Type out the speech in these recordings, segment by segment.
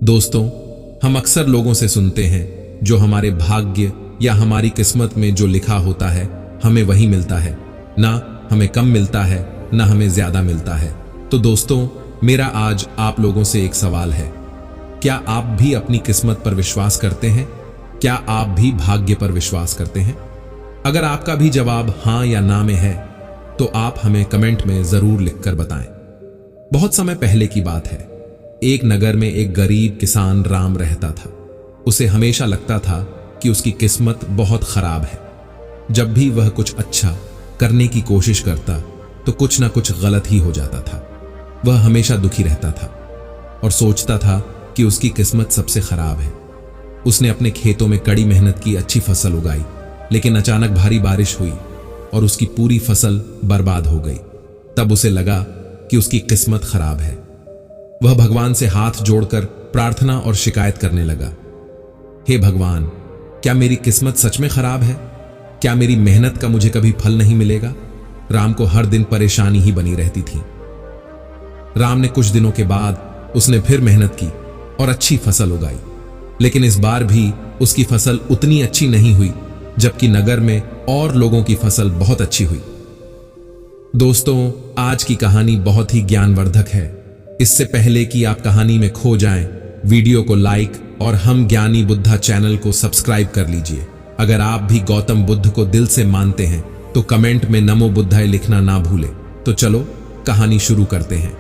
दोस्तों, हम अक्सर लोगों से सुनते हैं जो हमारे भाग्य या हमारी किस्मत में जो लिखा होता है हमें वही मिलता है, ना हमें कम मिलता है ना हमें ज्यादा मिलता है। तो दोस्तों, मेरा आज आप लोगों से एक सवाल है, क्या आप भी अपनी किस्मत पर विश्वास करते हैं? क्या आप भी भाग्य पर विश्वास करते हैं? अगर आपका भी जवाब हां या ना में है तो आप हमें कमेंट में जरूर लिखकर बताएं। बहुत समय पहले की बात है, एक नगर में एक गरीब किसान राम रहता था। उसे हमेशा लगता था कि उसकी किस्मत बहुत खराब है। जब भी वह कुछ अच्छा करने की कोशिश करता तो कुछ ना कुछ गलत ही हो जाता था। वह हमेशा दुखी रहता था और सोचता था कि उसकी किस्मत सबसे खराब है। उसने अपने खेतों में कड़ी मेहनत की, अच्छी फसल उगाई, लेकिन अचानक भारी बारिश हुई और उसकी पूरी फसल बर्बाद हो गई। तब उसे लगा कि उसकी किस्मत खराब है। वह भगवान से हाथ जोड़कर प्रार्थना और शिकायत करने लगा, हे भगवान, क्या मेरी किस्मत सच में खराब है? क्या मेरी मेहनत का मुझे कभी फल नहीं मिलेगा? राम को हर दिन परेशानी ही बनी रहती थी। राम ने कुछ दिनों के बाद उसने फिर मेहनत की और अच्छी फसल उगाई, लेकिन इस बार भी उसकी फसल उतनी अच्छी नहीं हुई, जबकि नगर में और लोगों की फसल बहुत अच्छी हुई। दोस्तों, आज की कहानी बहुत ही ज्ञानवर्धक है। इससे पहले कि आप कहानी में खो जाएं, वीडियो को लाइक और हम ज्ञानी बुद्धा चैनल को सब्सक्राइब कर लीजिए। अगर आप भी गौतम बुद्ध को दिल से मानते हैं तो कमेंट में नमो बुद्धाय लिखना ना भूलें। तो चलो कहानी शुरू करते हैं।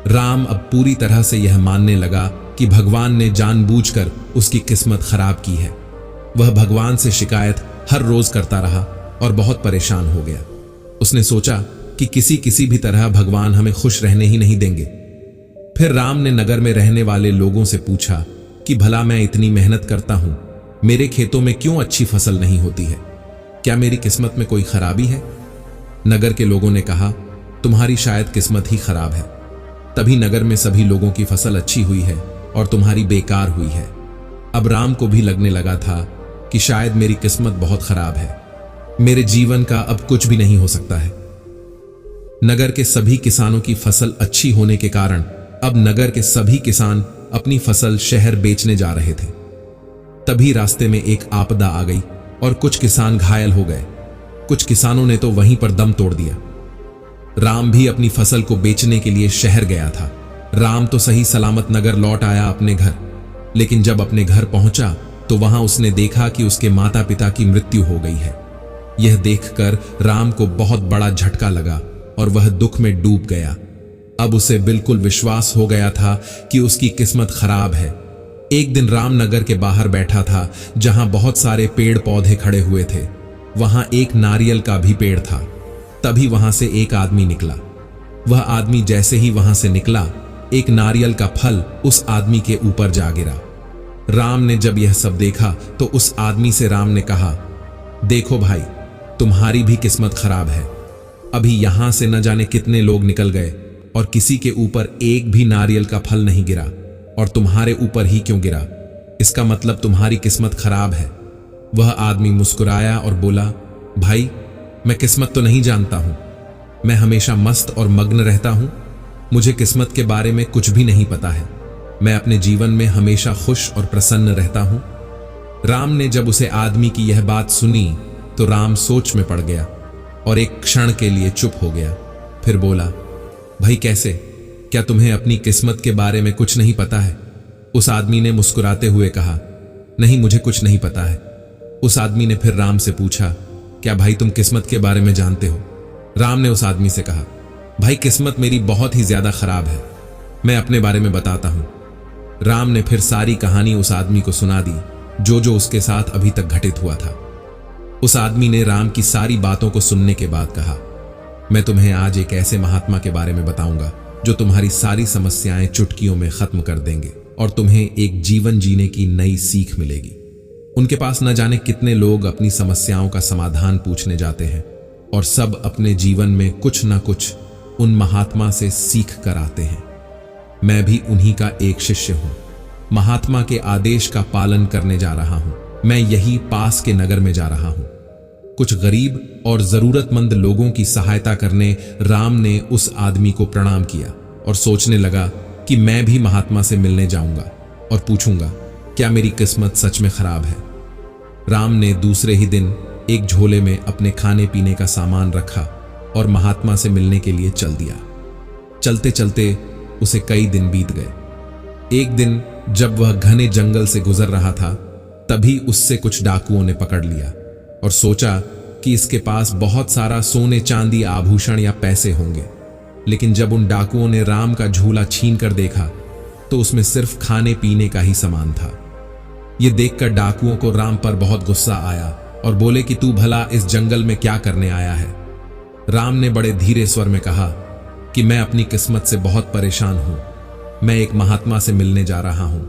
राम अब पूरी तरह से यह मानने लगा कि भगवान ने जानबूझकर उसकी किस्मत खराब की है। वह भगवान से शिकायत हर रोज करता रहा और बहुत परेशान हो गया। उसने सोचा कि किसी भी तरह भगवान हमें खुश रहने ही नहीं देंगे। फिर राम ने नगर में रहने वाले लोगों से पूछा कि भला मैं इतनी मेहनत करता हूं, मेरे खेतों में क्यों अच्छी फसल नहीं होती है? क्या मेरी किस्मत में कोई खराबी है? नगर के लोगों ने कहा, तुम्हारी शायद किस्मत ही खराब है, तभी नगर में सभी लोगों की फसल अच्छी हुई है और तुम्हारी बेकार हुई है। अब राम को भी लगने लगा था कि शायद मेरी किस्मत बहुत खराब है, मेरे जीवन का अब कुछ भी नहीं हो सकता है। नगर के सभी किसानों की फसल अच्छी होने के कारण अब नगर के सभी किसान अपनी फसल शहर बेचने जा रहे थे। तभी रास्ते में एक आपदा आ गई और कुछ किसान घायल हो गए। कुछ किसानों ने तो वहीं पर दम तोड़ दिया। राम भी अपनी फसल को बेचने के लिए शहर गया था। राम तो सही सलामत नगर लौट आया अपने घर, लेकिन जब अपने घर पहुंचा तो वहां उसने देखा कि उसके माता पिता की मृत्यु हो गई है। यह देखकर राम को बहुत बड़ा झटका लगा और वह दुख में डूब गया। अब उसे बिल्कुल विश्वास हो गया था कि उसकी किस्मत खराब है। एक दिन राम नगर के बाहर बैठा था, जहां बहुत सारे पेड़ पौधे खड़े हुए थे। वहां एक नारियल का भी पेड़ था। तभी वहां से एक आदमी निकला। वह आदमी जैसे ही वहां से निकला, एक नारियल का फल उस आदमी के ऊपर जा गिरा। राम ने जब यह सब देखा तो उस आदमी से राम ने कहा, देखो भाई, तुम्हारी भी किस्मत खराब है। अभी यहां से न जाने कितने लोग निकल गए और किसी के ऊपर एक भी नारियल का फल नहीं गिरा, और तुम्हारे ऊपर ही क्यों गिरा? इसका मतलब तुम्हारी किस्मत खराब है। वह आदमी मुस्कुराया और बोला, भाई, मैं किस्मत तो नहीं जानता हूं। मैं हमेशा मस्त और मग्न रहता हूं। मुझे किस्मत के बारे में कुछ भी नहीं पता है। मैं अपने जीवन में हमेशा खुश और प्रसन्न रहता हूं। राम ने जब उसे आदमी की यह बात सुनी तो राम सोच में पड़ गया और एक क्षण के लिए चुप हो गया। फिर बोला, भाई कैसे? क्या तुम्हें अपनी किस्मत के बारे में कुछ नहीं पता है? उस आदमी ने मुस्कुराते हुए कहा, नहीं, मुझे कुछ नहीं पता है। उस आदमी ने फिर राम से पूछा, क्या भाई तुम किस्मत के बारे में जानते हो? राम ने उस आदमी से कहा, भाई, किस्मत मेरी बहुत ही ज्यादा खराब है। मैं अपने बारे में बताता हूं। राम ने फिर सारी कहानी उस आदमी को सुना दी, जो उसके साथ अभी तक घटित हुआ था। उस आदमी ने राम की सारी बातों को सुनने के बाद कहा, मैं तुम्हें आज एक ऐसे महात्मा के बारे में बताऊंगा जो तुम्हारी सारी समस्याएं चुटकियों में खत्म कर देंगे और तुम्हें एक जीवन जीने की नई सीख मिलेगी। उनके पास न जाने कितने लोग अपनी समस्याओं का समाधान पूछने जाते हैं और सब अपने जीवन में कुछ न कुछ उन महात्मा से सीख कर आते हैं। मैं भी उन्हीं का एक शिष्य हूं। महात्मा के आदेश का पालन करने जा रहा हूं। मैं यही पास के नगर में जा रहा हूं। कुछ गरीब और जरूरतमंद लोगों की सहायता करने राम ने उस आदमी को प्रणाम किया और सोचने लगा कि मैं भी महात्मा से मिलने जाऊंगा। और पूछूंगा क्या मेरी किस्मत सच में खराब है। राम ने दूसरे ही दिन एक झोले में अपने खाने पीने का सामान रखा और महात्मा से मिलने के लिए चल दिया। चलते चलते उसे कई दिन बीत गए। एक दिन जब वह घने जंगल से गुजर रहा था, तभी उससे कुछ डाकुओं ने पकड़ लिया और सोचा कि इसके पास बहुत सारा सोने चांदी आभूषण या पैसे होंगे। लेकिन जब उन डाकुओं ने राम का झूला छीन कर देखा तो उसमें सिर्फ खाने पीने का ही सामान था। यह देखकर डाकुओं को राम पर बहुत गुस्सा आया और बोले कि तू भला इस जंगल में क्या करने आया है। राम ने बड़े धीरे स्वर में कहा कि मैं अपनी किस्मत से बहुत परेशान हूं। मैं एक महात्मा से मिलने जा रहा हूं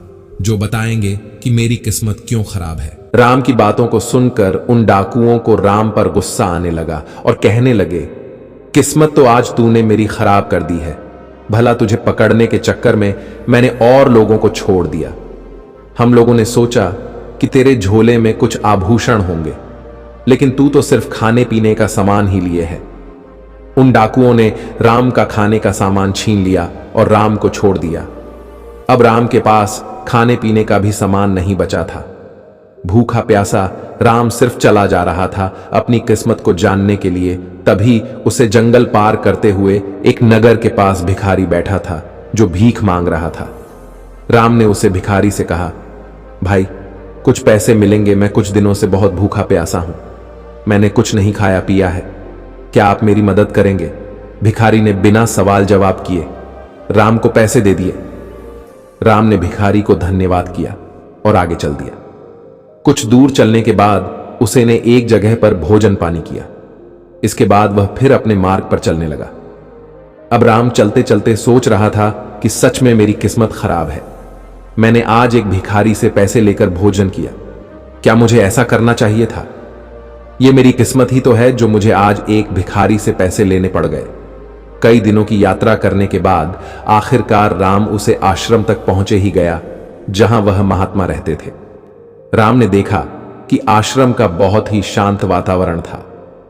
जो बताएंगे कि मेरी किस्मत क्यों खराब है। राम की बातों को सुनकर उन डाकुओं को राम पर गुस्सा आने लगा और कहने लगे, किस्मत तो आज तूने मेरी खराब कर दी है। भला तुझे पकड़ने के चक्कर में मैंने और लोगों को छोड़ दिया। हम लोगों ने सोचा कि तेरे झोले में कुछ आभूषण होंगे, लेकिन तू तो सिर्फ खाने पीने का सामान ही लिए है। उन डाकुओं ने राम का खाने का सामान छीन लिया और राम को छोड़ दिया। अब राम के पास खाने पीने का भी सामान नहीं बचा था। भूखा प्यासा राम सिर्फ चला जा रहा था अपनी किस्मत को जानने के लिए। तभी उसे जंगल पार करते हुए एक नगर के पास भिखारी बैठा था जो भीख मांग रहा था। राम ने उसे भिखारी से कहा, भाई कुछ पैसे मिलेंगे, मैं कुछ दिनों से बहुत भूखा प्यासा हूं, मैंने कुछ नहीं खाया पिया है, क्या आप मेरी मदद करेंगे। भिखारी ने बिना सवाल जवाब किए राम को पैसे दे दिए। राम ने भिखारी को धन्यवाद किया और आगे चल दिया। कुछ दूर चलने के बाद उसे ने एक जगह पर भोजन पानी किया। इसके बाद वह फिर अपने मार्ग पर चलने लगा। अब राम चलते चलते सोच रहा था कि सच में मेरी किस्मत खराब है। मैंने आज एक भिखारी से पैसे लेकर भोजन किया, क्या मुझे ऐसा करना चाहिए था। यह मेरी किस्मत ही तो है जो मुझे आज एक भिखारी से पैसे लेने पड़ गए। कई दिनों की यात्रा करने के बाद आखिरकार राम उसे आश्रम तक पहुंचे ही गया जहां वह महात्मा रहते थे। राम ने देखा कि आश्रम का बहुत ही शांत वातावरण था।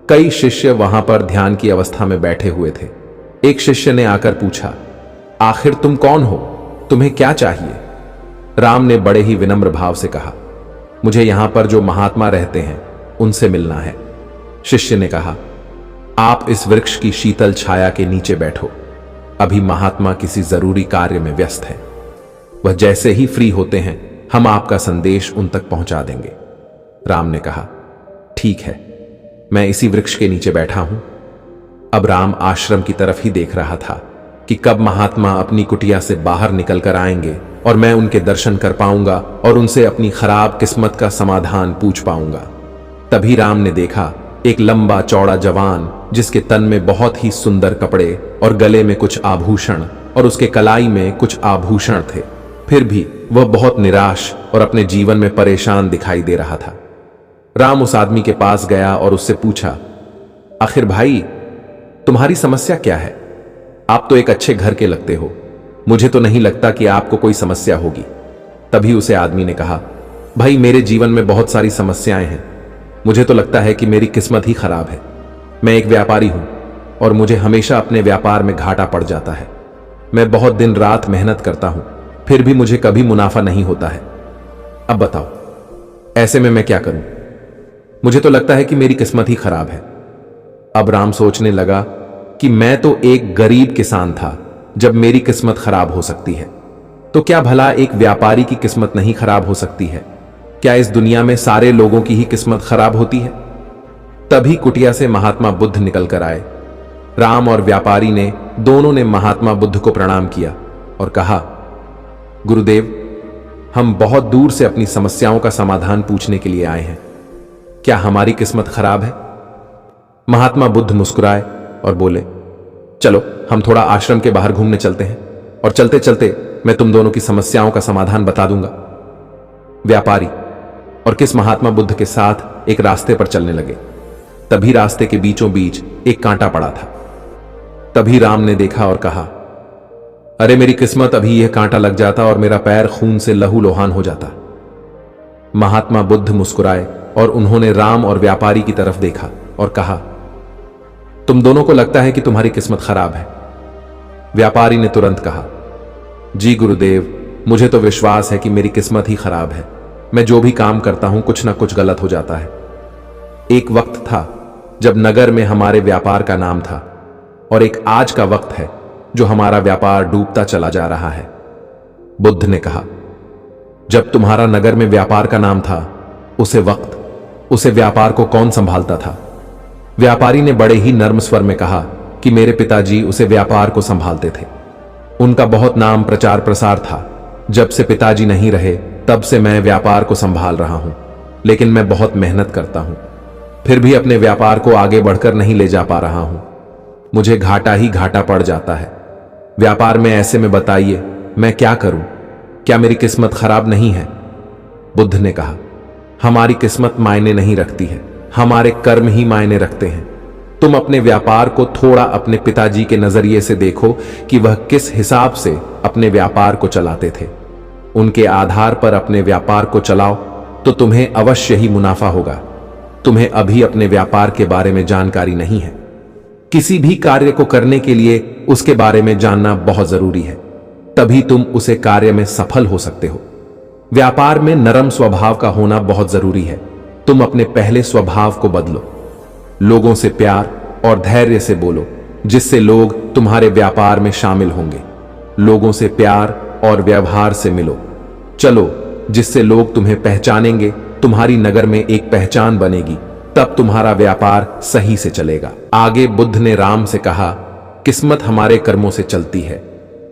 कई शिष्य वहां पर ध्यान की अवस्था में बैठे हुए थे। एक शिष्य ने आकर पूछा, आखिर तुम कौन हो, तुम्हें क्या चाहिए। राम ने बड़े ही विनम्र भाव से कहा, मुझे यहां पर जो महात्मा रहते हैं उनसे मिलना है। शिष्य ने कहा, आप इस वृक्ष की शीतल छाया के नीचे बैठो, अभी महात्मा किसी जरूरी कार्य में व्यस्त है। वह जैसे ही फ्री होते हैं हम आपका संदेश उन तक पहुंचा देंगे। राम ने कहा, ठीक है, मैं इसी वृक्ष के नीचे बैठा हूं। अब राम आश्रम की तरफ ही देख रहा था कि कब महात्मा अपनी कुटिया से बाहर निकल कर आएंगे और मैं उनके दर्शन कर पाऊंगा और उनसे अपनी खराब किस्मत का समाधान पूछ पाऊंगा। तभी राम ने देखा एक लंबा चौड़ा जवान जिसके तन में बहुत ही सुंदर कपड़े और गले में कुछ आभूषण और उसके कलाई में कुछ आभूषण थे, फिर भी वह बहुत निराश और अपने जीवन में परेशान दिखाई दे रहा था। राम उस आदमी के पास गया और उससे पूछा, आखिर भाई तुम्हारी समस्या क्या है। आप तो एक अच्छे घर के लगते हो, मुझे तो नहीं लगता कि आपको कोई समस्या होगी। तभी उसे आदमी ने कहा, भाई मेरे जीवन में बहुत सारी समस्याएं हैं, मुझे तो लगता है कि मेरी किस्मत ही खराब है। मैं एक व्यापारी हूं और मुझे हमेशा अपने व्यापार में घाटा पड़ जाता है। मैं बहुत दिन रात मेहनत करता हूं, फिर भी मुझे कभी मुनाफा नहीं होता है। अब बताओ ऐसे में मैं क्या करूं। मुझे तो लगता है कि मेरी किस्मत ही खराब है। अब राम सोचने लगा कि मैं तो एक गरीब किसान था, जब मेरी किस्मत खराब हो सकती है तो क्या भला एक व्यापारी की किस्मत नहीं खराब हो सकती है। क्या इस दुनिया में सारे लोगों की ही किस्मत खराब होती है। तभी कुटिया से महात्मा बुद्ध निकल कर आए। राम और व्यापारी ने दोनों ने महात्मा बुद्ध को प्रणाम किया और कहा, गुरुदेव हम बहुत दूर से अपनी समस्याओं का समाधान पूछने के लिए आए हैं, क्या हमारी किस्मत खराब है। महात्मा बुद्ध मुस्कुराए और बोले, चलो हम थोड़ा आश्रम के बाहर घूमने चलते हैं और चलते चलते मैं तुम दोनों की समस्याओं का समाधान बता दूंगा। व्यापारी और किस महात्मा बुद्ध के साथ एक रास्ते पर चलने लगे। तभी रास्ते के बीचों बीच एक कांटा पड़ा था। तभी राम ने देखा और कहा, अरे मेरी किस्मत, अभी यह कांटा लग जाता और मेरा पैर खून से लहूलुहान हो जाता। महात्मा बुद्ध मुस्कुराए और उन्होंने राम और व्यापारी की तरफ देखा और कहा, तुम दोनों को लगता है कि तुम्हारी किस्मत खराब है। व्यापारी ने तुरंत कहा, जी गुरुदेव, मुझे तो विश्वास है कि मेरी किस्मत ही खराब है। मैं जो भी काम करता हूं कुछ ना कुछ गलत हो जाता है। एक वक्त था जब नगर में हमारे व्यापार का नाम था, और एक आज का वक्त है जो हमारा व्यापार डूबता चला जा रहा है। बुद्ध ने कहा, जब तुम्हारा नगर में व्यापार का नाम था, उसे व्यापार को कौन संभालता था? व्यापारी ने बड़े ही नर्म स्वर में कहा कि मेरे पिताजी उसे व्यापार को संभालते थे। उनका बहुत नाम प्रचार प्रसार था। जब से पिताजी नहीं रहे तब से मैं व्यापार को संभाल रहा हूं, लेकिन मैं बहुत मेहनत करता हूं, फिर भी अपने व्यापार को आगे बढ़कर नहीं ले जा पा रहा हूं। मुझे घाटा ही घाटा पड़ जाता है व्यापार में। ऐसे में बताइए मैं क्या करूं? क्या मेरी किस्मत खराब नहीं है? बुद्ध ने कहा, हमारी किस्मत मायने नहीं रखती है, हमारे कर्म ही मायने रखते हैं। तुम अपने व्यापार को थोड़ा अपने पिताजी के नजरिए से देखो कि वह किस हिसाब से अपने व्यापार को चलाते थे। उनके आधार पर अपने व्यापार को चलाओ तो तुम्हें अवश्य ही मुनाफा होगा। तुम्हें अभी अपने व्यापार के बारे में जानकारी नहीं है। किसी भी कार्य को करने के लिए उसके बारे में जानना बहुत जरूरी है, तभी तुम उसे कार्य में सफल हो सकते हो। व्यापार में नरम स्वभाव का होना बहुत जरूरी है। तुम अपने पहले स्वभाव को बदलो। लोगों से प्यार और धैर्य से बोलो, जिससे लोग तुम्हारे व्यापार में शामिल होंगे। लोगों से प्यार और व्यवहार से मिलो, चलो, जिससे लोग तुम्हें पहचानेंगे। तुम्हारी नगर में एक पहचान बनेगी, तब तुम्हारा व्यापार सही से चलेगा। आगे बुद्ध ने राम से कहा, किस्मत हमारे कर्मों से चलती है।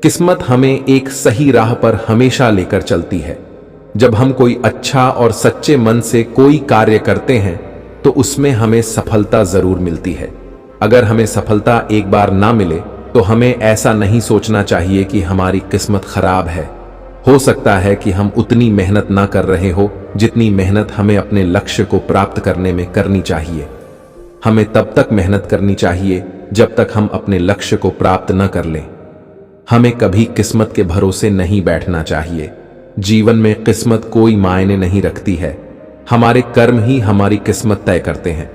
किस्मत हमें एक सही राह पर हमेशा लेकर चलती है। जब हम कोई अच्छा और सच्चे मन से कोई कार्य करते हैं तो उसमें हमें सफलता जरूर मिलती है। अगर हमें सफलता एक बार ना मिले तो हमें ऐसा नहीं सोचना चाहिए कि हमारी किस्मत खराब है। हो सकता है कि हम उतनी मेहनत ना कर रहे हो जितनी मेहनत हमें अपने लक्ष्य को प्राप्त करने में करनी चाहिए। हमें तब तक मेहनत करनी चाहिए जब तक हम अपने लक्ष्य को प्राप्त न कर लें। हमें कभी किस्मत के भरोसे नहीं बैठना चाहिए। जीवन में किस्मत कोई मायने नहीं रखती है, हमारे कर्म ही हमारी किस्मत तय करते हैं।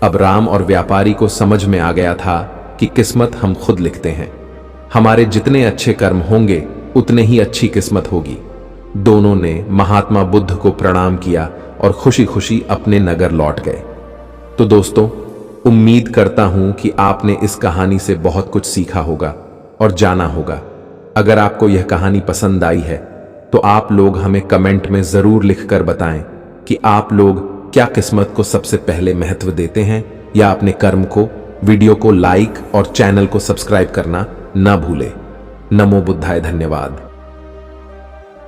अब राम और व्यापारी को समझ में आ गया था कि किस्मत हम खुद लिखते हैं। हमारे जितने अच्छे कर्म होंगे उतने ही अच्छी किस्मत होगी। दोनों ने महात्मा बुद्ध को प्रणाम किया और खुशी खुशी अपने नगर लौट गए। तो दोस्तों, उम्मीद करता हूं कि आपने इस कहानी से बहुत कुछ सीखा होगा और जाना होगा। अगर आपको यह कहानी पसंद आई है तो आप लोग हमें कमेंट में जरूर लिखकर बताएं कि आप लोग क्या किस्मत को सबसे पहले महत्व देते हैं या अपने कर्म को। वीडियो को लाइक और चैनल को सब्सक्राइब करना ना भूलें। नमो बुद्धाय। धन्यवाद।